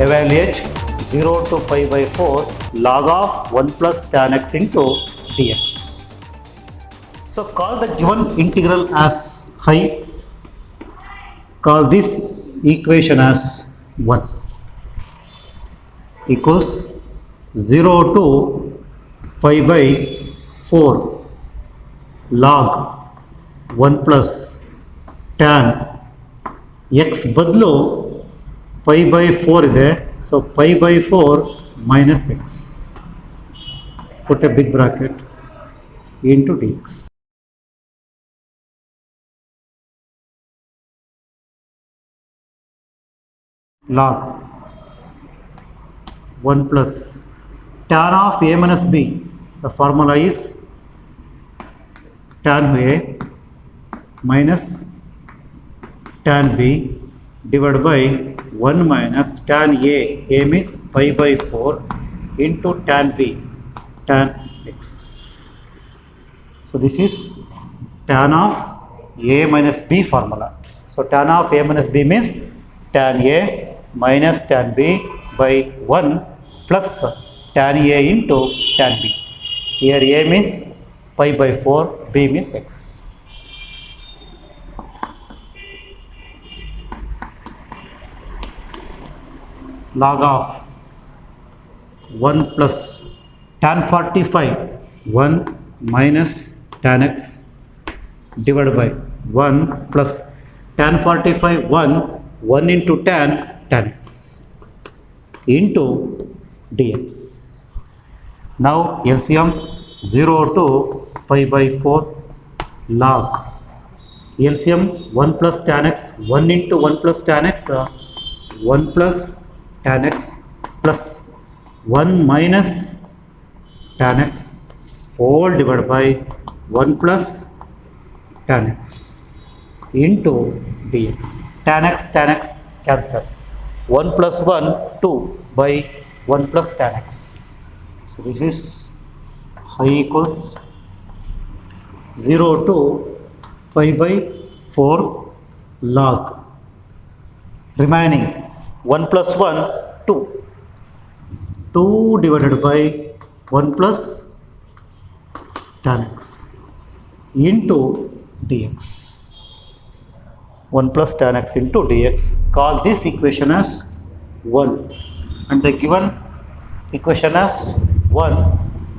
evaluate 0 to pi by 4 log of 1 plus tan x into dx. So call the given integral as high, call this equation as 1 equals 0 to pi by 4 log 1 plus tan x ಬದಲು pi by 4 ಇದೆ, so pi by 4 minus x, put a big bracket into dx. Log 1 plus tan of a minus b, the formula is tan a minus tan b divided by 1 minus tan a is pi by 4 into tan b, tan x. So this is tan of a minus b formula. So tan of a minus b means tan a minus tan b by 1 plus tan a into tan b. Here a means pi by 4, b means x. Log of 1 plus tan 45 1 minus tan x divided by 1 plus tan 45 1 into tan x into dx. Now LCM 0 to pi by 4 log LCM 1 plus tan x 1 into 1 plus tan x 1 plus tan x plus 1 minus tan x whole divided by 1 plus tan x into dx. Tan x cancel. 1 plus 1 2 by 1 plus tan x. So this is y equals 0 to pi by 4 log remaining 1 plus 1 2 divided by 1 plus tan x into dx. 1 plus tan x into dx. Call this equation as 1 and the given equation as 1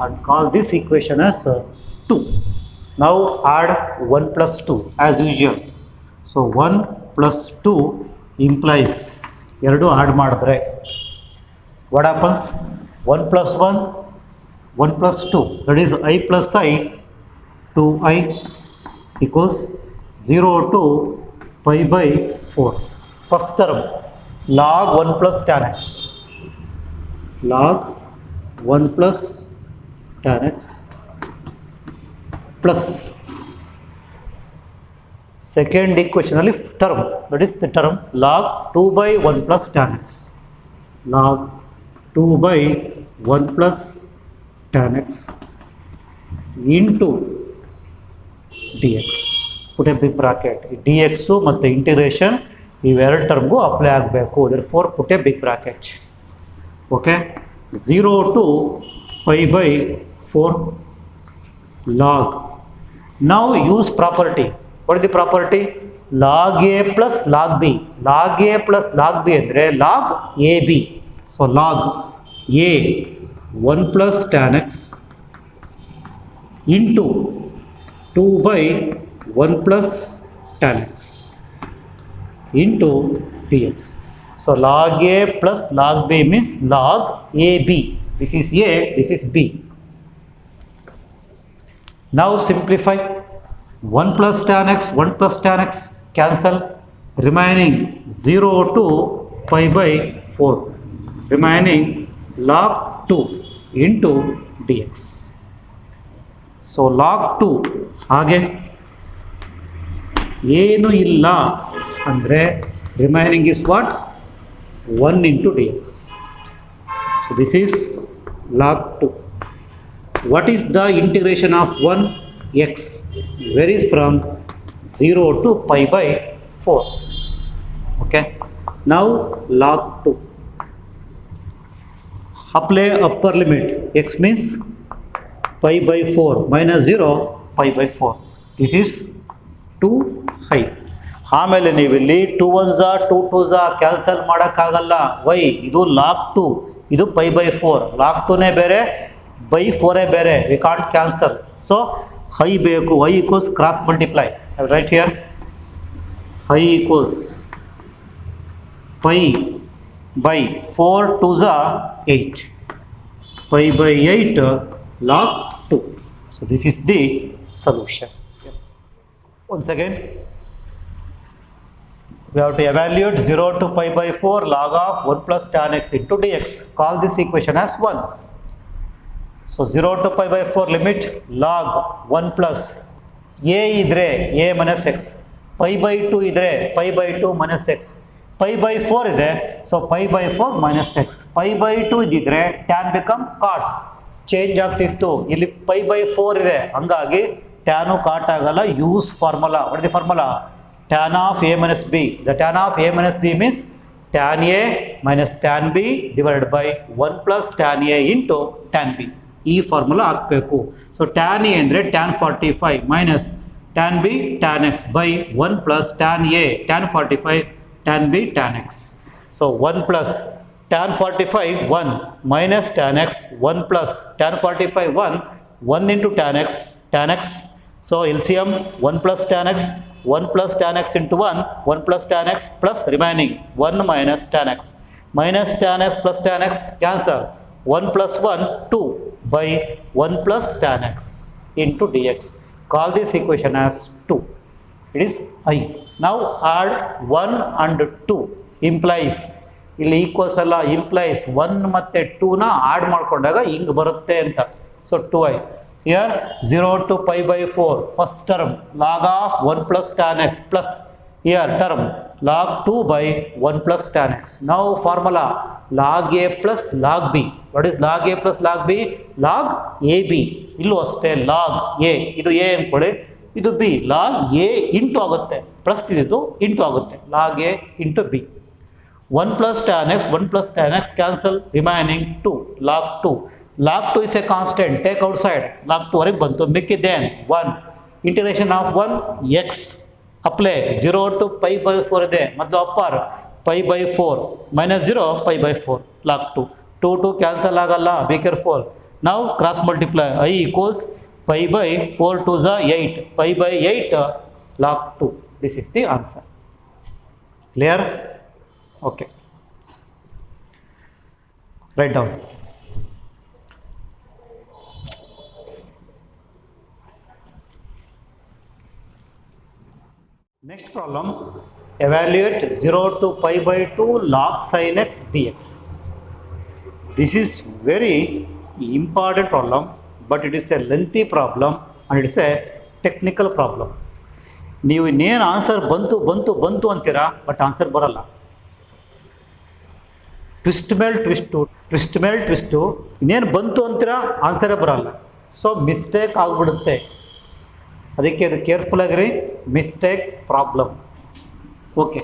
and call this equation as 2. Now add 1 plus 2 as usual. So 1 plus 2 implies ಎರಡು add ಮಾಡಿದ್ರೆ what happens 1 plus 1 1 plus 2 that is I plus I 2I equals 0 to pi by 4. First term log 1 plus tan x log 1 plus tan x plus second equation ಅಲ್ಲಿ term, that is the term log 2 by 1 plus tan x log 2 by 1 plus tan x into dx. Put a big bracket. dx ಮತ್ತು integration ಇವೆರಡು ಟರ್ಮ್ಗೂ apply ಆಗಬೇಕು. therefore put a big bracket. Okay, 0 to pi by 4 log. Now use property. What is the property? Log a plus log b. Log a plus log b andre log ab. So log a 1 plus tan x into 2 by 1 plus tan x into dx. So log a plus log b means log ab. This is a, this is b. Now simplify. 1 plus tan x 1 plus tan x cancel, remaining 0 to pi by 4 remaining log 2 into dx. So log 2 ಹಾಗೆ ಏನು ಇಲ್ಲ ಅಂದರೆ remaining is what 1 into dx. So this is log 2. What is the integration of 1? X varies from 0 to pi by 4. Okay, now log 2 apply upper limit, x means pi by 4 minus 0 pi by 4. This is 2i. ಆಮೇಲೆ ನೀವು ಇಲ್ಲಿ 2 1s 2 2s cancel ಮಾಡೋಕ್ಕಾಗಲ್ಲ. Y ಇದು log 2, ಇದು pi by 4. Log 2ನೇ ಬೇರೆ, by 4 ಬೇರೆ. We can't cancel. So i ಬೇಕು. i equals cross multiply. Right here i equals pi by 4 2s 8. Pi by 8 log 2. So this is the solution. Yes. Once again, we have to evaluate 0 to pi by 4 log of 1 plus tan x into dx. Call this equation as 1. So 0 to pi by 4 limit log 1 plus a idre a minus x, pi by 2 idre pi by 2 minus x, pi by 4 ಇದೆ. So pi by 4 minus x. pi by 2 ಇದ್ದಿದ್ರೆ tan become cot. Change ಆಗ್ತಿತ್ತು. ಇಲ್ಲಿ pi by 4 ಇದೆ, ಹಂಗಾಗಿ tan cot ಆಗಲ್ಲ. Use formula. What is the formula? tan of a minus b. The tan of a minus b means tan a minus tan b divided by 1 plus tan a into tan b. ಈ formula ಹಾಕಬೇಕು. So tan a ಅಂದರೆ tan 45 minus tan b tan x by 1 plus tan a tan 45 tan b tan x. So 1 plus tan 45 1 minus tan x 1 plus tan 45 1 into tan x tan x. So LCM 1 plus tan x 1 plus tan x into 1 plus tan x plus remaining 1 minus tan x plus tan x cancel. 1 plus 1 2 by 1 plus tan x into dx. Call this equation as 2. It is I. Now add 1 and 2 implies, ಇಲ್ಲಿ equals ಅಲ್ಲ, implies 1 ಮತ್ತೆ 2ನ add ಮಾಡ್ಕೊಂಡಾಗ ಹಿಂಗೆ ಬರುತ್ತೆ ಅಂತ. So 2i. Here 0 to pi by 4 first term log of 1 plus tan x plus here term log 2 by 1 plus tan x. Now formula log a plus log b. What is log a plus log b? Log ab. ಇಲ್ಲೂ ಅಷ್ಟೇ log a, ಇದು a ಅನ್ಕೊಳ್ಳಿ, ಇದು b. log a into ಆಗುತ್ತೆ, plus ಇದು into ಆಗುತ್ತೆ. log a into b. 1 plus tan x 1 plus tan x cancel, remaining 2 log 2. log 2 is a constant, take outside. log 2 ವರೆಗೆ ಬಂತು, ಮಿಕ್ಕಿದ್ದೇನು 1. Integration of 1 x apply. 0 to pi by 4 ಇದೆ, ಮೊದಲು upper pi by 4 minus 0 pi by 4 log 2. 2 2 cancel ಆಗಲ್ಲ, be careful. ನಾವು cross multiply. i equals pi by 4 2s 8 pi by 8 log 2. This is the answer. Clear? Okay. Write down. Next problem, evaluate 0 to pi by 2 log sin x dx. This is very important problem, but it is a lengthy problem and it is a technical problem. ನೀವು ಇನ್ನೇನು answer ಬಂತು ಬಂತು ಬಂತು ಅಂತೀರಾ, but answer ಬರಲ್ಲ. Twist ಮೇಲೆ twist, twist ಮೇಲೆ twist, ಇನ್ನೇನು ಬಂತು ಅಂತೀರಾ, ಆನ್ಸರೇ ಬರಲ್ಲ. ಸೊ ಮಿಸ್ಟೇಕ್ ಆಗಿಬಿಡುತ್ತೆ. ಅದಕ್ಕೆ ಅದು ಕೇರ್ಫುಲ್ ಆಗಿರಿ. Mistake problem. Okay.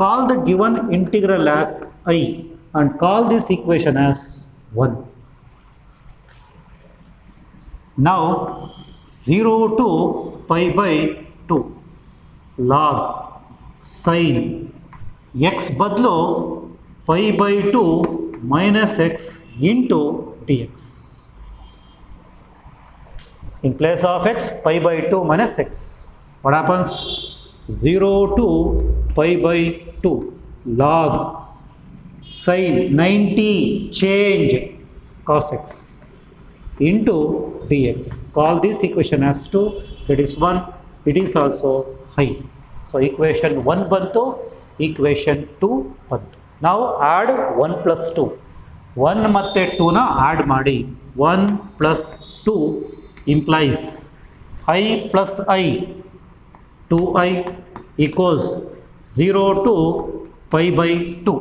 Call the given integral as I and call this equation as 1. Now 0 to pi by 2 log sin x ಬದಲು pi by 2 minus x into dx. In place of x, pi by 2 minus x. What happens? 0 to pi by 2 log sin 90 change cos x into dx. Call this equation as 2. That is 1. It is also high. So equation 1 bantu, equation 2 bantu. Now add 1 plus 2. 1 ಮತ್ತೆ 2 ನ add ಮಾಡಿ. 1 plus 2 implies I plus I 2i equals 0 to pi by 2.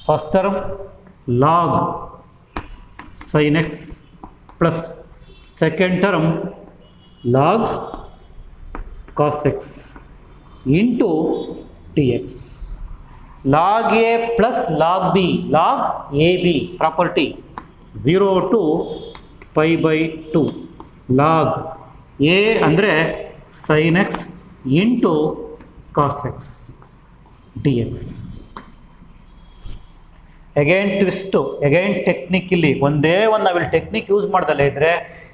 First term log sin x plus second term log cos x into dx. log a plus log b, log ab property 0 to pi by 2 log a ಅಂದರೆ sin x into cos x dx. Again twist, again technique. ಇಲ್ಲಿ ಒಂದೇ ಒಂದು ನಾವಿಲ್ಲಿ technique use ಮಾಡ್ದಲ್ಲೇ ಇದ್ದರೆ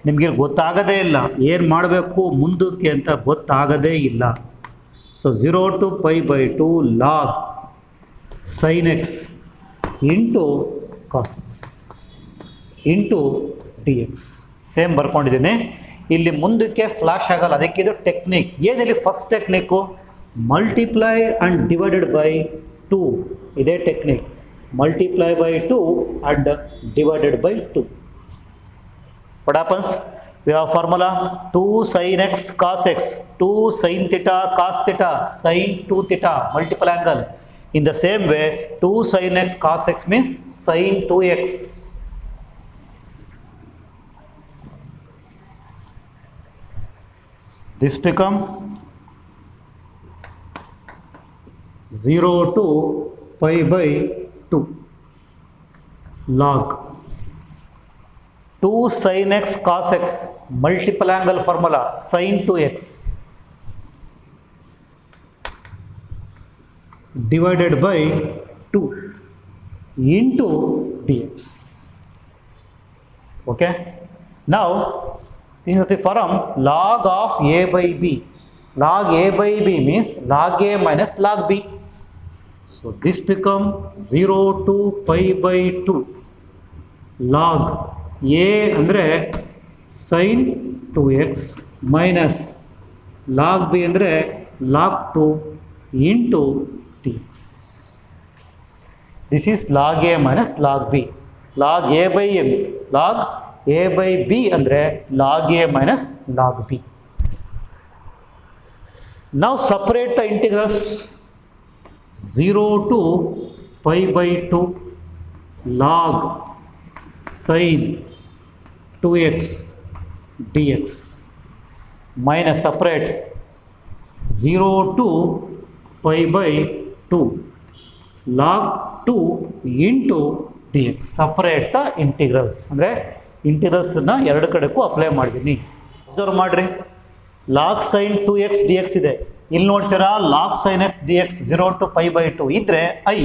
ನಿಮಗೆ ಗೊತ್ತಾಗದೇ ಇಲ್ಲ, ಏನು ಮಾಡಬೇಕು ಮುಂದಕ್ಕೆ ಅಂತ ಗೊತ್ತಾಗದೇ ಇಲ್ಲ. So 0 to pi by 2 log sin x into cos x into dx same ಬರ್ಕೊಂಡಿದ್ದೀನಿ. ಇಲ್ಲಿ ಮುಂದಕ್ಕೆ ಫ್ಲಾಶ್ ಆಗಲ್ಲ, ಅದಕ್ಕೆ ಇದು ಟೆಕ್ನಿಕ್. ಏನಿಲ್ಲಿ first technique multiply and divided by 2, ಇದೇ technique. Multiply by 2 and divided by 2. What happens? We have formula 2 sin x cos x, 2 sin theta cos theta, sin 2 theta, multiple angle. In the same way, 2 sin x cos x means sin 2x. This become 0 to pi by 2 log 2 sin x cos x, multiple angle formula sin 2x divided by 2 into dx. Okay, now this is the form log of a by b. Log a by b means log a minus log b. So this become 0 to pi by 2 log a ಅಂದರೆ sin 2x minus log b ಅಂದರೆ log 2 into dx. This is log a minus log b. Log a by m, log a by b ಅಂದರೆ log a minus log b. Now separate the integrals. 0 to pi by 2 log sin 2x dx minus separate 0 to pi by 2 log 2 into dx. Separate the integrals. ಅಂದರೆ ಇಂಟಿಗ್ರಲ್ಸನ್ನು ಎರಡು ಕಡೆಗೂ apply ಮಾಡಿದ್ದೀನಿ. Observe ಮಾಡಿರಿ, log sin 2x dx ಇದೆ. ಇಲ್ಲಿ ನೋಡ್ತೀರಾ log sin x dx 0 to pi by 2 ಇದ್ರೆ i,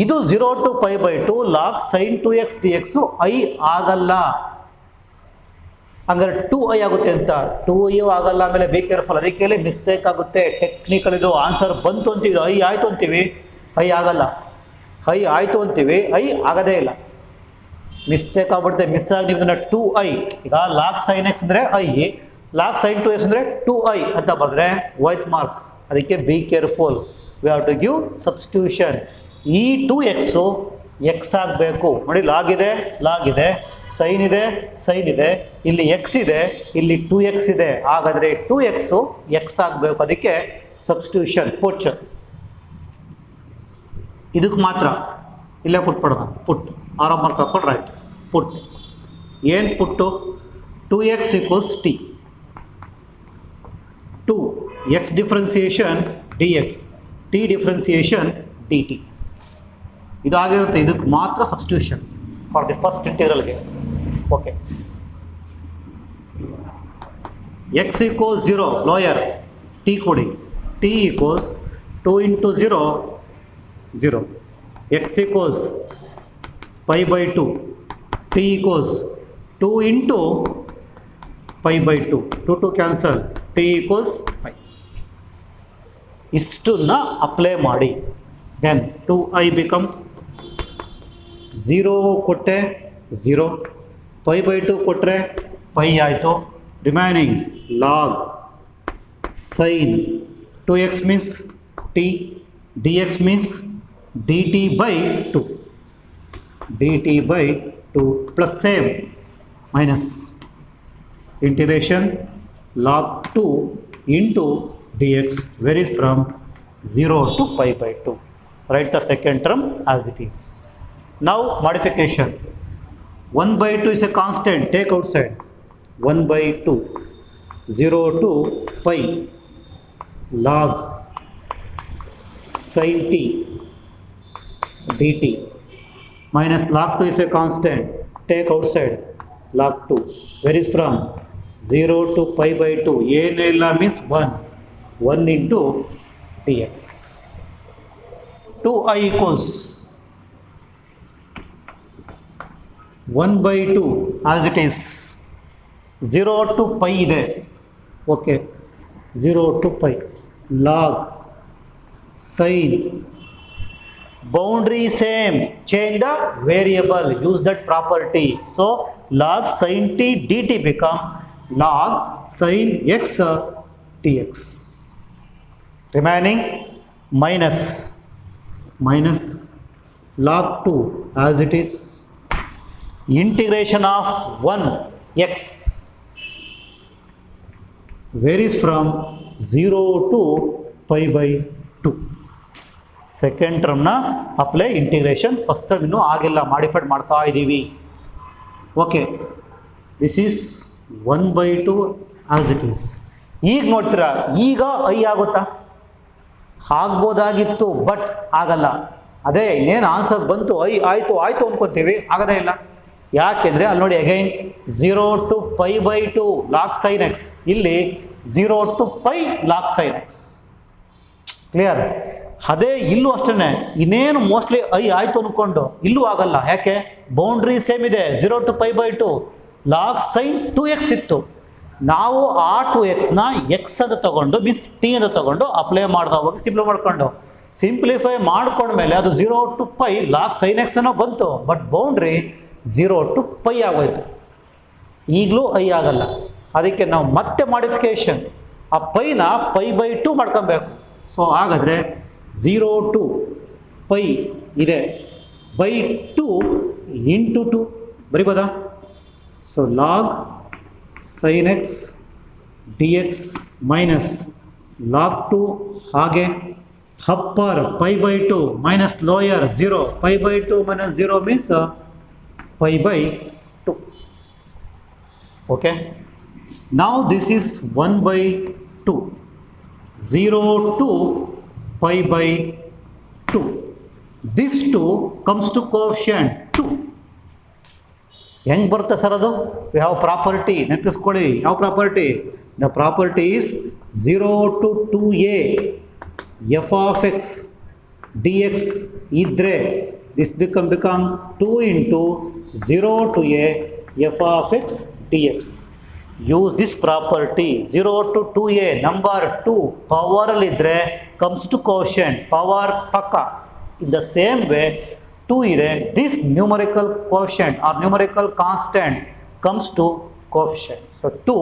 ಇದು 0 to pi by 2 log sin 2x dx i ಆಗಲ್ಲ. ಹಂಗಾರೆ 2i ಆಗುತ್ತೆ ಅಂತ, 2i ಆಗಲ್ಲ. ಆಮೇಲೆ ಬಿ ಕೇರ್ಫುಲ್, ಅದಕ್ಕೆ ಮಿಸ್ಟೇಕ್ ಆಗುತ್ತೆ. ಟೆಕ್ನಿಕಲ್ ಇದು ಆನ್ಸರ್ ಬಂತು ಅಂತೀವಿ, i ಆಯಿತು ಅಂತೀವಿ, i ಆಗಲ್ಲ. i ಆಯಿತು ಅಂತೀವಿ, i ಆಗದೇ ಇಲ್ಲ. ಮಿಸ್ಟೇಕ್ ಆಗ್ಬಿಡುತ್ತೆ. ಮಿಸ್ ಆಗಿ ನಿಮ್ದನ್ನ 2i, ಈಗ log sin x ಅಂದರೆ i, log sin 2x ಅಂದರೆ 2i ಅಂತ ಬರೆದ್ರೆ ವೈಟ್ ಮಾರ್ಕ್ಸ್. ಅದಕ್ಕೆ be careful, we have to give substitution. ಈ 2x x ಆಗಬೇಕು. ನೋಡಿ, ಲಾಗ್ ಇದೆ, ಲಾಗ್ ಇದೆ, ಸೈನ್ ಇದೆ, ಸೈನ್ ಇದೆ, ಇಲ್ಲಿ x ಇದೆ, ಇಲ್ಲಿ 2x ಇದೆ. ಹಾಗಾದರೆ 2x x ಆಗಬೇಕು. ಅದಕ್ಕೆ ಸಬ್ಸ್ಟಿಟ್ಯೂಷನ್ ಪುಟ್. ಇದಕ್ಕೆ ಮಾತ್ರ ಇಲ್ಲೇ ಕೊಟ್ಬಿಡೋಣ, ಪುಟ್. ಆರಾಮ್ ಮಾರ್ಕ್ ಹಾಕ್ಕೊಂಡ್ರೆ ಆಯ್ತು. ಪುಟ್ ಏನು ಪುಟ್ಟು? 2x equals t, 2 x differentiation dx, t differentiation dt. ಇದಾಗಿರುತ್ತೆ. ಇದಕ್ಕೆ ಮಾತ್ರ ಸಬ್ಸ್ಟಿಟ್ಯೂಷನ್ ಫಾರ್ ದಿ ಫಸ್ಟ್ ಇಂಟಿಗ್ರಲ್ಗೆ. Okay, x equals 0 lower, t ಕೊಡಿ. t equals 2 into 0 0, x equals pi by 2, t equals 2 into pi by 2, 2 to cancel, t equals pi. ಇಷ್ಟನ್ನ apply ಮಾಡಿ. Then 2i become 0 ಕೊಟ್ಟೆ 0, pi by 2 ಕೊಟ್ಟರೆ pi ಆಯಿತು. Remaining log sin 2x means t, dx means dt by 2, dt by 2 plus same minus integration log 2 into dx varies from 0 to pi by 2. Write the second term as it is. Now modification. 1 by 2 is a constant, take outside. 1 by 2, 0 to pi log sin t dt minus log 2 is a constant, take outside log 2, where is from 0 to pi by 2, ಏನು ಇಲ್ಲ means 1 into dx. 2i equals 1 by 2 as it is, 0 to pi ಇದೆ, okay, 0 to pi log sin, boundary same, change the variable, use that property. So log sin t dt become log sin x dx. Remaining minus log 2 as it is, integration of 1 x varies from 0 to pi by 2. Second ಟರ್ಮ್ನ apply integration, first term ಇನ್ನೂ ಆಗಿಲ್ಲ, modified ಮಾಡ್ತಾ ಇದ್ದೀವಿ. Okay, this is 1 by 2 as it is. ಈಗ ನೋಡ್ತೀರಾ, ಈಗ I ಆಗುತ್ತಾ? ಆಗ್ಬೋದಾಗಿತ್ತು, but ಆಗಲ್ಲ. ಅದೇ ಇನ್ನೇನು ಆನ್ಸರ್ ಬಂತು, ಐ ಆಯಿತು ಅಂದ್ಕೊತೀವಿ, ಆಗೋದೇ ಇಲ್ಲ. ಯಾಕೆಂದರೆ ಅಲ್ಲಿ ನೋಡಿ again 0 to pi by 2 log sin x, ಇಲ್ಲಿ 0 to pi log sin x. Clear? ಅದೇ ಇಲ್ಲೂ ಅಷ್ಟೇ, ಇನ್ನೇನು ಮೋಸ್ಟ್ಲಿ ಐ ಆಯಿತು ಅಂದ್ಕೊಂಡು ಇಲ್ಲೂ ಆಗಲ್ಲ. ಯಾಕೆ? ಬೌಂಡ್ರಿ ಸೇಮ್ ಇದೆ, 0 to pi by 2 log sin 2x ಇತ್ತು. ನಾವು ಆ 2xನ ಎಕ್ಸ್ ಅಂತ ತಗೊಂಡು ಮೀನ್ಸ್ ಟಿ ಅಂತ ತಗೊಂಡು ಅಪ್ಲೈ ಮಾಡ್ದ ಹೋಗಿ ಸಿಂಪ್ಲಿಫೈ ಮಾಡ್ಕೊಂಡ್ಮೇಲೆ ಅದು 0 to pi log sin x ಅನ್ನೋ ಬಂತು, ಬಟ್ ಬೌಂಡ್ರಿ 0 to pi ಆಗೋಯ್ತು. ಈಗಲೂ ಐ ಆಗಲ್ಲ. ಅದಕ್ಕೆ ನಾವು ಮತ್ತೆ ಮಾಡಿಫಿಕೇಶನ್, ಆ ಪೈನ pi by 2 ಮಾಡ್ಕೊಬೇಕು. ಸೊ ಹಾಗಾದರೆ 0 to pi ಇದೆ, by 2 into 2 ಬರಿಬೋದಾ? So log sin x dx minus log 2, ಹಾಗೆ upper pi by 2 minus lower 0, pi by 2 minus 0 means pi by 2. Okay, now this is 1 by 2, 0 to pi by 2. This 2 comes to coefficient 2. ಹೆಂಗೆ ಬರುತ್ತೆ sir ಅದು? ಯಾವ property ನೆನಪಿಸ್ಕೊಳ್ಳಿ, ಯಾವ property? The property is 0 to 2a f of x dx ಇದ್ದರೆ this become 2 into 0 to a f of x dx. Use this property. 0 to 2a number 2 ಪವರಲ್ಲಿದ್ದರೆ comes to quotient, power ಪಕ್ಕ. In the same way 2 ಇದೆ, this numerical quotient or numerical constant comes to coefficient. So 2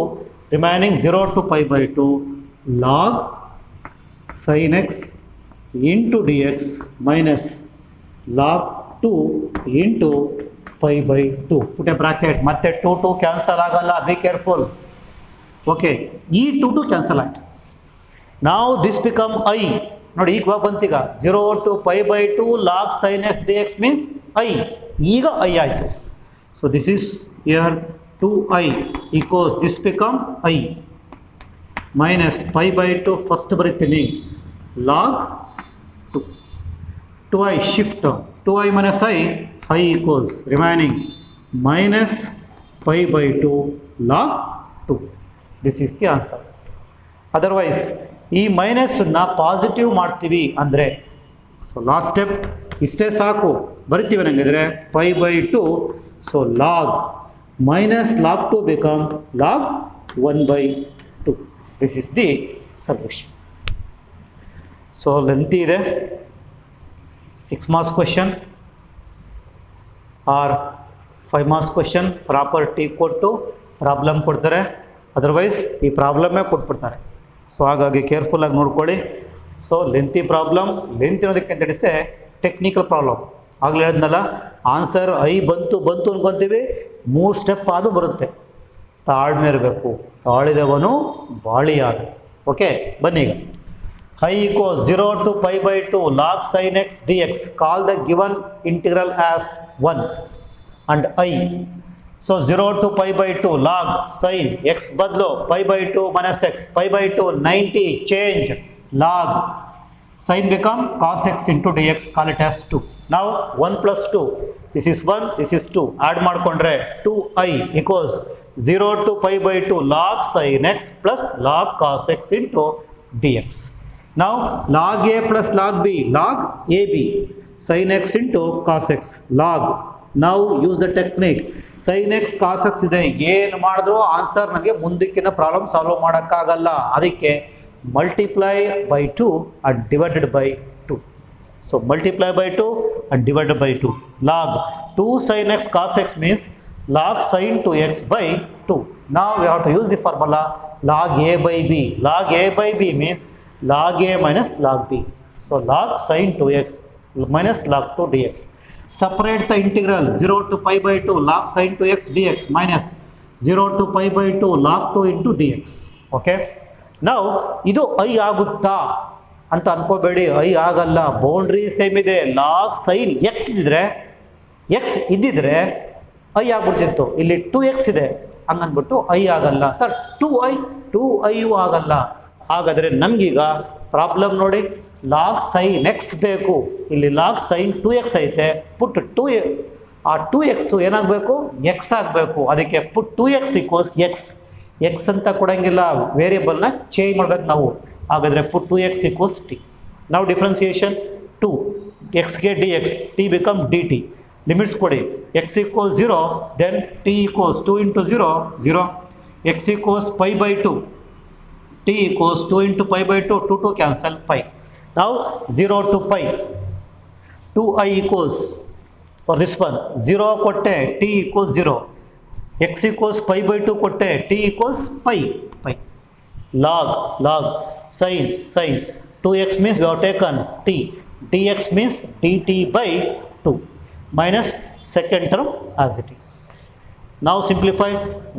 remaining 0 to pi by 2 log sin x into dx minus log 2 into pi by 2. Put a bracket. ಮತ್ತೆ 2 cancel ಆಗಲ್ಲ, be careful. Okay, ಈ 2 cancel ಆಯ್ತು. ನಾವು this become I. ನೋಡಿ ಈಗ ಬಂತೀಗ 0 to pi by 2 log sin x dx means I. ಈಗ I ಆಯಿತು. So this is here 2i equals this become I minus pi by 2 first ಬರೀತೀನಿ log 2. 2i shift, 2i minus i equals remaining minus pi by 2 log 2. This is the answer. Otherwise ಈ ಮೈನಸ್ನ positive ಮಾಡ್ತೀವಿ ಅಂದರೆ, so last step ಇಷ್ಟೇ ಸಾಕು, ಬರಿತೀವಿ ನಂಗಿದ್ರೆ pi by 2. So log minus log 2 become log 1 by 2. This is the solution. So lengthy ಇದೆ, 6 marks question or 5 marks question. Property ಕೊಟ್ಟು problem ಕೊಡ್ತಾರೆ, ಅದರ್ವೈಸ್ ಈ ಪ್ರಾಬ್ಲಮ್ಮೇ ಕೊಟ್ಬಿಡ್ತಾರೆ. ಸೊ ಹಾಗಾಗಿ ಕೇರ್ಫುಲ್ಲಾಗಿ ನೋಡ್ಕೊಳ್ಳಿ. ಸೊ ಲೆಂತಿ ಪ್ರಾಬ್ಲಮ್, ಲೆಂತ್ ಅನ್ನೋದಕ್ಕಿಂತ ಹಿಡಿಸೆ ಟೆಕ್ನಿಕಲ್ ಪ್ರಾಬ್ಲಮ್. ಆಗಲೇ ಹೇಳಿದ್ನಲ್ಲ, ಆನ್ಸರ್ ಐ ಬಂತು ಅನ್ಕೊತೀವಿ, 3 ಸ್ಟೆಪ್ ಆದರೂ ಬರುತ್ತೆ. ತಾಳ್ಮೆ ಇರಬೇಕು, ತಾಳಿದವನು ಬಾಳಿಯಾಗ. ಓಕೆ, ಬನ್ನಿ ಈಗ. I equals 0 to pi by 2 log sin x dx. Call the given integral as 1 and I. So 0 to pi by 2 log sin x badlo pi by 2 minus x, pi by 2 90, change log sin become cos x into dx, call it as 2. ನಾವು 1 plus 2, this is 1, this is 2, add ಮಾಡಿಕೊಂಡ್ರೆ 2i equals 0 to pi by 2 log sin x plus log cos x into dx. Now log a plus log b, log ab, sin x into cos x, log. Now use the technique. sin x cos x ಇದೆ, ಏನು ಮಾಡಿದ್ರು answer ನನಗೆ ಮುಂದಕ್ಕಿನ problem solve ಮಾಡೋಕ್ಕಾಗಲ್ಲ, ಅದಕ್ಕೆ multiply by 2 and divided by 2. So multiply by 2 and divided by 2. Log 2 sin x cos x means log sin 2x by 2. Now we have to use the formula log a by b. Log a by b means log a minus log b. So log sin 2x minus log 2 dx. Separate the integral 0 to pi by 2 log sin 2x dx minus 0 to pi by 2 log 2 into dx. Okay. ನಾವು ಇದು I ಆಗುತ್ತಾ ಅಂತ ಅನ್ಕೋಬೇಡಿ, I ಆಗಲ್ಲ. Boundary same ಇದೆ. Log sine X ಇದ್ದರೆ, X ಇದ್ದಿದ್ರೆ I ಆಗ್ಬಿಡ್ತಿತ್ತು. ಇಲ್ಲಿ 2x ಇದೆ, ಹಂಗನ್ಬಿಟ್ಟು ಐ ಆಗಲ್ಲ. ಸರ್ 2i ಆಗಲ್ಲ. ಹಾಗಾದರೆ ನಮಗೀಗ ಪ್ರಾಬ್ಲಮ್ ನೋಡಿ, ಲಾಗ್ ಸೈನ್ ಎಕ್ಸ್ ಬೇಕು, ಇಲ್ಲಿ ಲಾಗ್ ಸೈನ್ 2x ಐತೆ. ಪುಟ್ 2 ಆ 2x ಏನಾಗಬೇಕು, ಎಕ್ಸ್ ಆಗಬೇಕು. ಅದಕ್ಕೆ ಪುಟ್ 2x ಈಕ್ವಲ್ಸ್ ಎಕ್ಸ್. ಎಕ್ಸ್ ಅಂತ ಕೊಡಂಗಿಲ್ಲ, ವೇರಿಯಬಲ್ನ ಚೇಂಜ್ ಮಾಡ್ಬೇಕು ನಾವು. ಹಾಗಾದರೆ ಪುಟ್ 2x ಈಕ್ವಲ್ಸ್ ಟಿ. ನಾವು ಡಿಫ್ರೆನ್ಸಿಯೇಷನ್ 2 ಎಕ್ಸ್ಗೆ d x, t become d t. Limits ಕೊಡಿ. X equals 0, then t equals 2 into 0 0. X equals pi by 2, t equals 2 into pi by 2, 2 to cancel pi. ನಾವು 0 to pi 2i equals for this one 0 ಕೊಟ್ಟೆ, t equals 0. x equals pi by 2 ಕೊಟ್ಟೆ, t equals pi. log sin 2x means we have taken t, dx means dt by 2 minus second term as it is. Now simplify.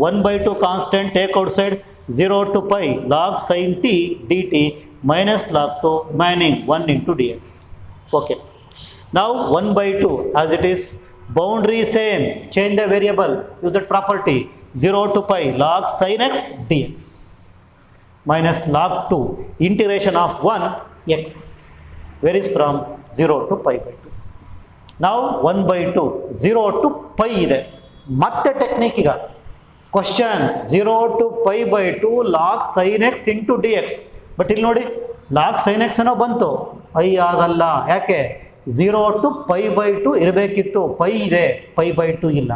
1 by 2 constant take outside, 0 to pi log sin t dt minus log 2 remaining 1 into dx. Okay. Now 1 by 2 as it is. Boundary same, change the variable, use that property. 0 to pi log sin x dx minus log 2 integration of 1 x varies from 0 to pi by 2. Now 1 by 2 0 to pi ಇದೆ. ಮತ್ತೆ technique ಈಗ question 0 to pi by 2 log sin x into dx. But ಇಲ್ಲಿ ನೋಡಿ log sin x ಏನೋ ಬಂತು, I ಆಗಲ್ಲ. ಯಾಕೆ? 0 to pi by 2 ಇರಬೇಕಿತ್ತು, ಪೈ ಇದೆ, ಪೈ ಬೈ 2 ಇಲ್ಲ.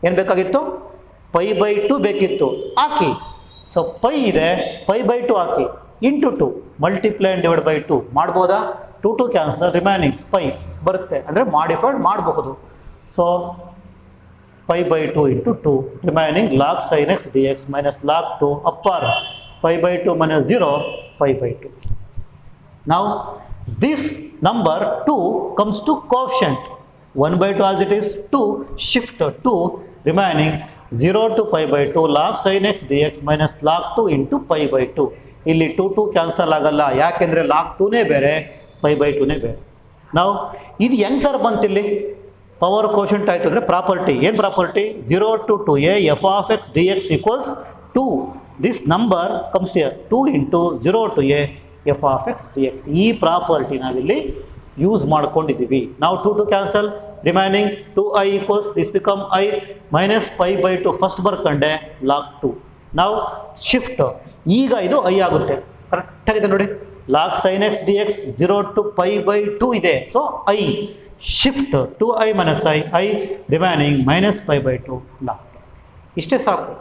ಏನು ಬೇಕಾಗಿತ್ತು? ಪೈ ಬೈ 2 ಬೇಕಿತ್ತು, ಹಾಕಿ. ಸೊ ಪೈ ಇದೆ, ಪೈ ಬೈ 2 ಹಾಕಿ, into 2 multiply and divide by 2 ಮಾಡ್ಬೋದಾ? 2 ಟು ಕ್ಯಾನ್ಸಲ್, ರಿಮೈನಿಂಗ್ ಪೈ ಬರುತ್ತೆ, ಅಂದರೆ ಮಾಡಿಫೈಡ್ ಮಾಡಬಹುದು. So pi by 2 into 2 remaining log sine x d x minus log 2 upper pi by 2 minus 0 pi by 2. ನಾವು this number 2 comes to coefficient 1 by 2 as it is 2, shift 2 remaining 0 to pi by 2 log sin x dx minus log 2 into pi by 2. ಇಲ್ಲಿ 2 cancel ಆಗಲ್ಲ, ಯಾಕೆಂದರೆ log 2ನೇ ಬೇರೆ, pi by 2ನೇ ಬೇರೆ. ನಾವು ಇದು ಹೆಂಗೆ ಸರ್ ಬಂತಿಲ್ಲಿ? ಪವರ್ ಕೋಶಂಟ್ ಆಯಿತು ಅಂದರೆ ಪ್ರಾಪರ್ಟಿ. ಏನು property? 0 to 2a f of x dx equals 2. This number comes here 2 into 0 to a f of x dx. ಈ ಪ್ರಾಪರ್ಟಿ ನಾವಿಲ್ಲಿ ಯೂಸ್ ಮಾಡ್ಕೊಂಡಿದ್ದೀವಿ. ನಾವು 2 to cancel, remaining 2i equals this become i minus pi by 2 first ಬರ್ಕೊಂಡೆ log 2. ನಾವು shift, ಈಗ ಇದು i ಆಗುತ್ತೆ. ಕರೆಕ್ಟಾಗಿದೆ ನೋಡಿ. Log sine x d x 0 to pi by 2 ಇದೆ, so i shift 2i minus i remaining minus pi by 2 log 2. ಇಷ್ಟೇ ಸಾಕು.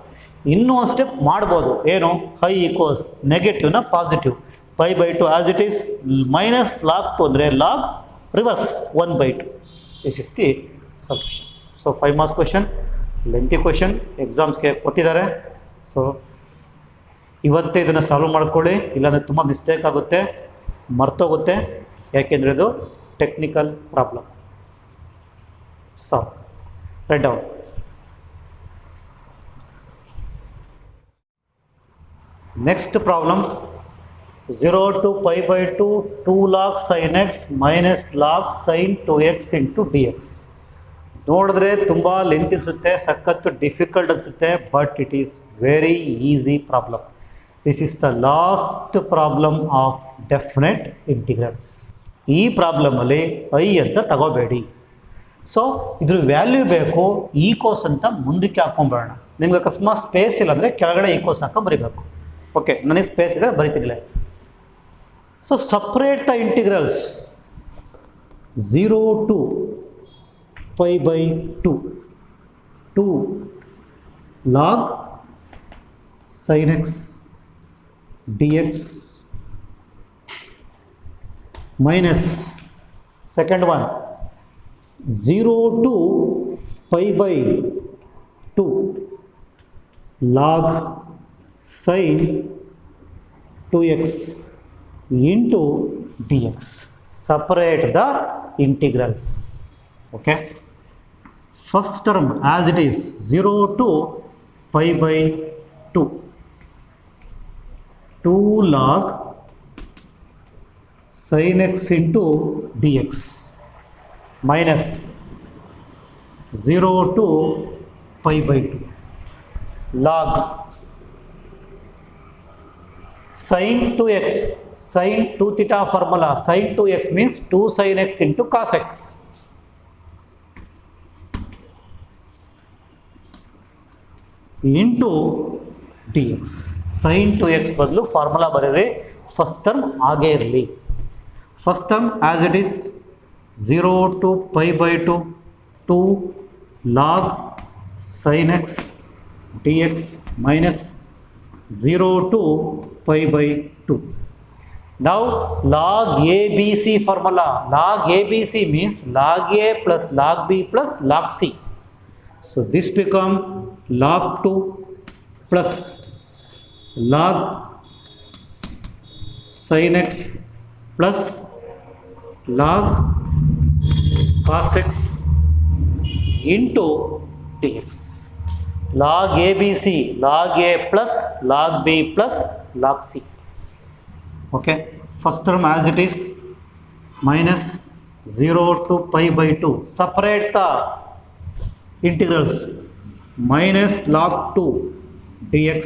ಇನ್ನೂ ಒಂದು ಸ್ಟೆಪ್ ಮಾಡ್ಬೋದು. ಏನು? i ಈಕ್ವಲ್ಸ್ ನೆಗೆಟಿವ್ನ positive, pi by 2 as it is minus log 2 ಅಂದರೆ log reverse 1 by 2. This is the solution. So 5 marks question, lengthy question, ಎಕ್ಸಾಮ್ಸ್ಗೆ ಕೊಟ್ಟಿದ್ದಾರೆ. So ಇವತ್ತೇ ಇದನ್ನು ಸಾಲ್ವ್ ಮಾಡ್ಕೊಳ್ಳಿ, ಇಲ್ಲಾಂದರೆ ತುಂಬ ಮಿಸ್ಟೇಕ್ ಆಗುತ್ತೆ, ಮರ್ತೋಗುತ್ತೆ. ಯಾಕೆಂದರೆ ಇದು technical problem. So write down. Next problem 0 to pi by 2 2 log sin x minus log sin 2x into dx. ನೋಡಿದ್ರೆ ತುಂಬ ಲೆಂತ್ ಅನಿಸುತ್ತೆ, ಸಖತ್ತು ಡಿಫಿಕಲ್ಟ್ ಅನಿಸುತ್ತೆ, but it is very easy problem. This is the last problem of definite integrals. ಈ ಪ್ರಾಬ್ಲಮಲ್ಲಿ I ಅಂತ ತಗೋಬೇಡಿ. So ಇದ್ರ value ಬೇಕು, ಈಕೋಸ್ ಅಂತ ಮುಂದಕ್ಕೆ ಹಾಕೊಂಡ್ಬೇಡ. ನಿಮ್ಗೆ ಅಕಸ್ಮಾತ್ ಸ್ಪೇಸ್ ಇಲ್ಲ ಅಂದರೆ ಕೆಳಗಡೆ ಈಕೋಸ್ ಹಾಕೊಂಡು ಬರೀಬೇಕು. ಓಕೆ, ನನಗೆ ಸ್ಪೇಸ್ ಇದೆ ಬರೀತಿರಲಿಲ್ಲ. So separate the integrals 0 to pi by 2 log sin x dx minus second one 0 to pi by 2 log sin 2x into dx. Separate the integrals. Okay, first term as it is 0 to pi by 2 log sin x into dx minus 0 to pi by 2 log sin 2x, sin 2 theta formula, sin 2x means 2 sin x into cos x into dx. sin 2x ಬದಲು formula ಬರೀರಿ, first term ಹಾಗೇ ಇರಲಿ. First term as it is 0 to pi by 2 log sin x dx minus 0 to pi by 2. Now log ABC formula, log ABC means log A plus log B plus log C. So this become log 2 plus log sin x plus log cos x into dx. Log ABC, log A plus log B plus log C. Okay, first term as it is minus 0 to pi by 2. Separate the integrals. Minus log 2 dx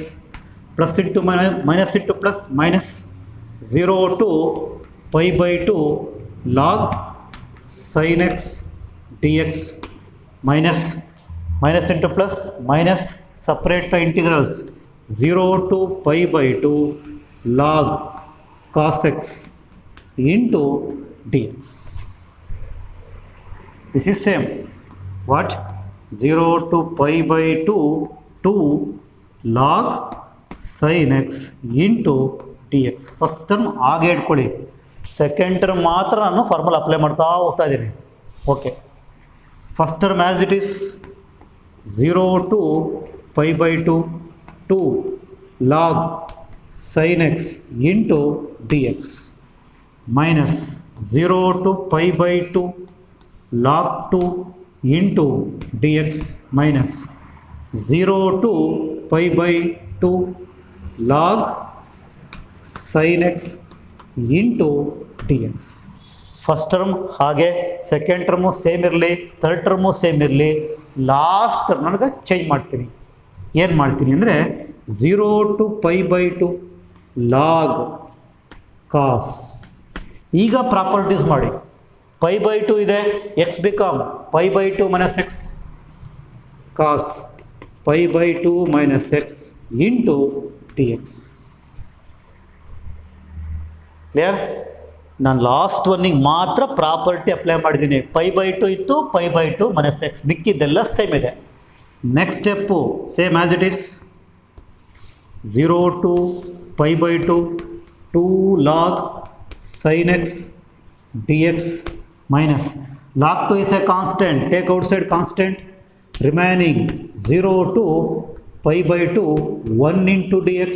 plus into minus into plus minus 0 to pi by 2 log sin x dx minus into plus minus, separate the integrals 0 to pi by 2 log cos x into dx. This is same. What? 0 to pi by 2 log sin x into dx. First term ಹಾಗೆ ಇಟ್ಕೊಳ್ಳಿ, second term ಮಾತ್ರ ನಾನು formula apply ಮಾಡ್ತಾ ಹೋಗ್ತಾ ಇದ್ದೀನಿ. Okay, first term as it is 0 to pi by 2 log sin x into dx minus 0 to pi by 2 log 2 into dx minus 0 to pi by 2 log sin x into dx. First term ಹಾಗೆ, second term same ಇರಲಿ, third term same ಇರಲಿ, last term ನನಗೆ change ಮಾಡ್ತೀನಿ. ಏನು ಮಾಡ್ತೀನಿ ಅಂದರೆ 0 to pi by 2 log cos. ಈಗ properties ಮಾಡಿ, pi by 2 ಇದೆ, x become pi by 2 minus x cos pi by 2 minus x into dx. Clear? ನಾನು ಲಾಸ್ಟ್ ಒನ್ನಿಗೆ ಮಾತ್ರ ಪ್ರಾಪರ್ಟಿ ಅಪ್ಲೈ ಮಾಡಿದ್ದೀನಿ. pi by 2 ಇತ್ತು, pi by 2 minus x, ಮಿಕ್ಕಿದ್ದೆಲ್ಲ same ಇದೆ. Next step same as it is 0 to pi by 2 log sin x dx minus log 2 is a constant, take outside constant, remaining 0 to pi by 2 1 into dx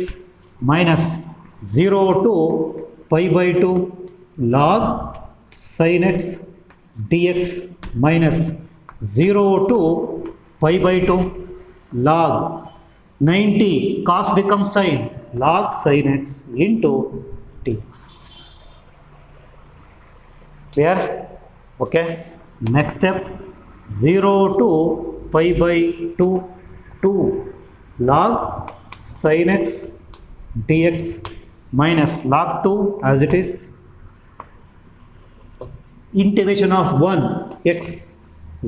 minus 0 to pi by 2 log sin x dx minus 0 to pi by 2 log 90 cos becomes sin log sin x into dx. Clear? Okay. Next step 0 to pi by 2 log sin x dx minus log 2 as it is. integration of 1 x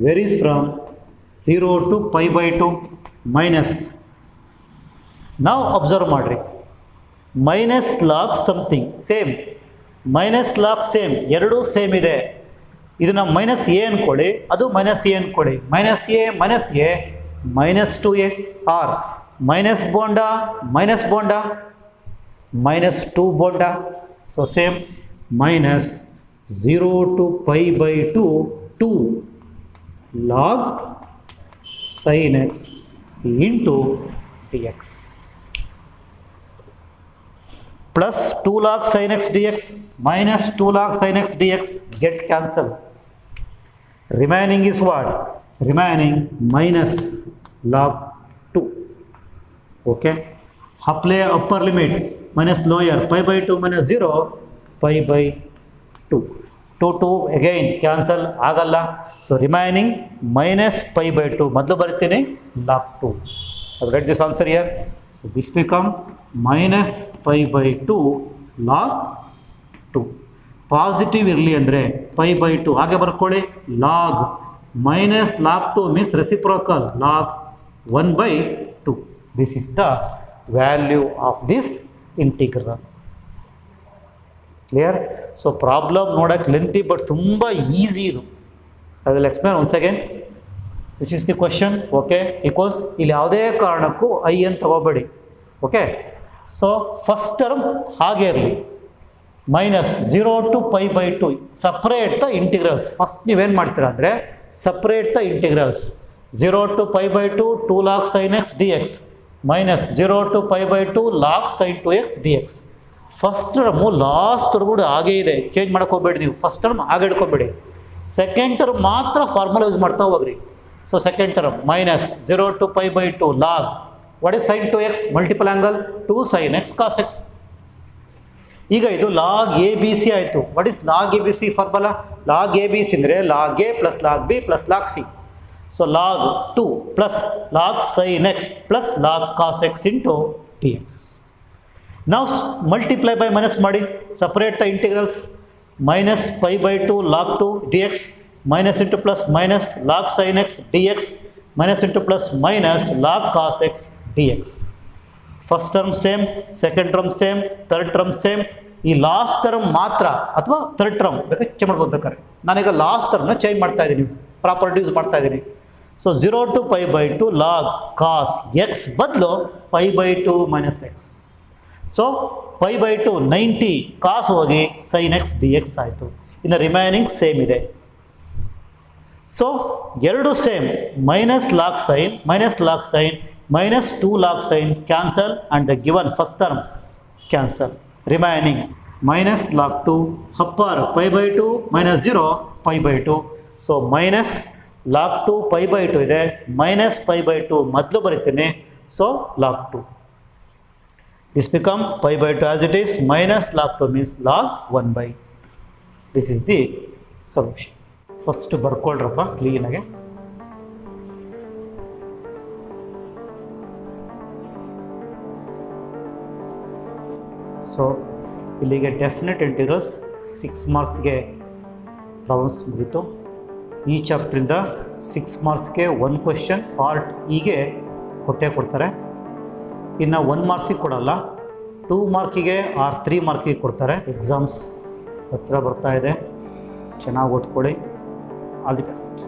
varies from 0 to pi by 2 minus. Now observe ಮಾಡ್ರಿ, minus log something same, minus log same, ಎರಡೂ same ಇದೆ. ಇದನ್ನ minus a ಅನ್ಕೊಳ್ಳಿ, ಅದು minus a ಅನ್ಕೊಳ್ಳಿ, minus a minus 2a or minus ಬೋಂಡಾ minus 2 ಬೋಂಡಾ. So same minus 0 to pi by 2 log sin x into dx plus 2 log sin x dx minus 2 log sin x dx get cancelled. Remaining is what? Remaining minus log 2. Okay. Apply upper limit minus lower pi by 2 minus 0 pi by 2. 2 again cancel ಆಗಲ್ಲ. So remaining minus pi by 2 ಮೊದಲು ಬರೀತೀನಿ log 2. I've read this answer here. So this become minus pi by 2 log 2. Positive ಇರಲಿ ಅಂದರೆ pi by 2 ಹಾಗೆ ಬರ್ಕೊಳ್ಳಿ. log minus log 2 means reciprocal log 1 by 2. This is the value of this integral. Clear? So problem ನೋಡಕ್ಕೆ lengthy but ತುಂಬ easy ಇದು. I will explain once again. This is the question. Okay, because ಇಲ್ಲಿ ಯಾವುದೇ ಕಾರಣಕ್ಕೂ I ಅಂತ ತಗೋಬೇಡಿ. Okay, so first term ಹಾಗೆ ಇರಲಿ, minus 0 to pi by 2 separate the integrals. First ನೀವೇನು ಮಾಡ್ತೀರಾ ಅಂದರೆ separate the integrals. 0 to pi by 2 2 log sin x dx minus 0 to pi by 2 log sin 2x dx. First term last term ಕೂಡ ಹಾಗೇ ಇದೆ, change ಮಾಡಕ್ಕೆ ಹೋಗ್ಬೇಡಿ ನೀವು. First term ಹಾಗೆ ಇಟ್ಕೊಬೇಡಿ, ಸೆಕೆಂಡ್ ಟರ್ಮ್ ಮಾತ್ರ ಫಾರ್ಮುಲಾ ಯೂಸ್ ಮಾಡ್ತಾ ಹೋಗ್ರಿ. So second term minus 0 to pi by 2 log what is sin 2x multiple angle 2 sin x cos x. ಈಗ ಇದು log a b c ಆಯಿತು. what is log a b c formula? log a b c ಅಂದರೆ log a plus log b plus log c. So log 2 plus log sin x plus log cos x into dx. now multiply by minus ಮಾಡಿ, separate the integrals. minus pi by 2 log 2 dx minus into plus minus log sin x dx minus into plus minus log cos x dx. First term same, second term same, third term same. ಈ last term ಮಾತ್ರ ಅಥವಾ third term ಬೇಕಾದ್ರೆ change ಮಾಡ್ಬೋದು ಬೇಕಾದ್ರೆ. ನಾನೀಗ last ಟರ್ಮ್ನ change ಮಾಡ್ತಾ ಇದ್ದೀನಿ, property use ಮಾಡ್ತಾ ಇದ್ದೀನಿ. So 0 to pi by 2 log cos x ಬದಲು pi by 2 minus x. So pi by 2 90 cos ಹೋಗಿ sin x dx ಆಯಿತು. ಇನ್ನು ರಿಮೈನಿಂಗ್ ಸೇಮ್ ಇದೆ. ಸೊ ಎರಡು same, minus log sine minus 2 log sin cancel and the given first term cancel. Remaining minus log 2 upper pi by 2 minus 0 pi by 2. So minus log 2 pi by 2 ಇದೆ, minus pi by 2 ಮೊದಲು ಬರೀತೀನಿ. So log 2. This become pi by 2 as it is, minus log 2 means log 1 by 2. This is the solution. First ಬರ್ಕೊಳ್ರಪ್ಪ ಕ್ಲೀನಾಗೆ. So ಇಲ್ಲಿಗೆ definite integrals 6 ಮಾರ್ಕ್ಸ್ಗೆ problems ಮುಗಿತು. ಈ ಚಾಪ್ಟ್ರಿಂದ 6 ಮಾರ್ಕ್ಸ್ಗೆ 1 question part ಹೀಗೆ ಕೊಡ್ತಾರೆ. ಇನ್ನು 1 ಮಾರ್ಕ್ಸಿಗೆ ಕೊಡಲ್ಲ, 2 ಮಾರ್ಕಿಗೆ ಆರ್ 3 ಮಾರ್ಕಿಗೆ ಕೊಡ್ತಾರೆ. ಎಕ್ಸಾಮ್ಸ್ ಹತ್ರ ಬರ್ತಾ ಇದೆ, ಚೆನ್ನಾಗಿ ಓದ್ಕೊಳ್ಳಿ. All the best.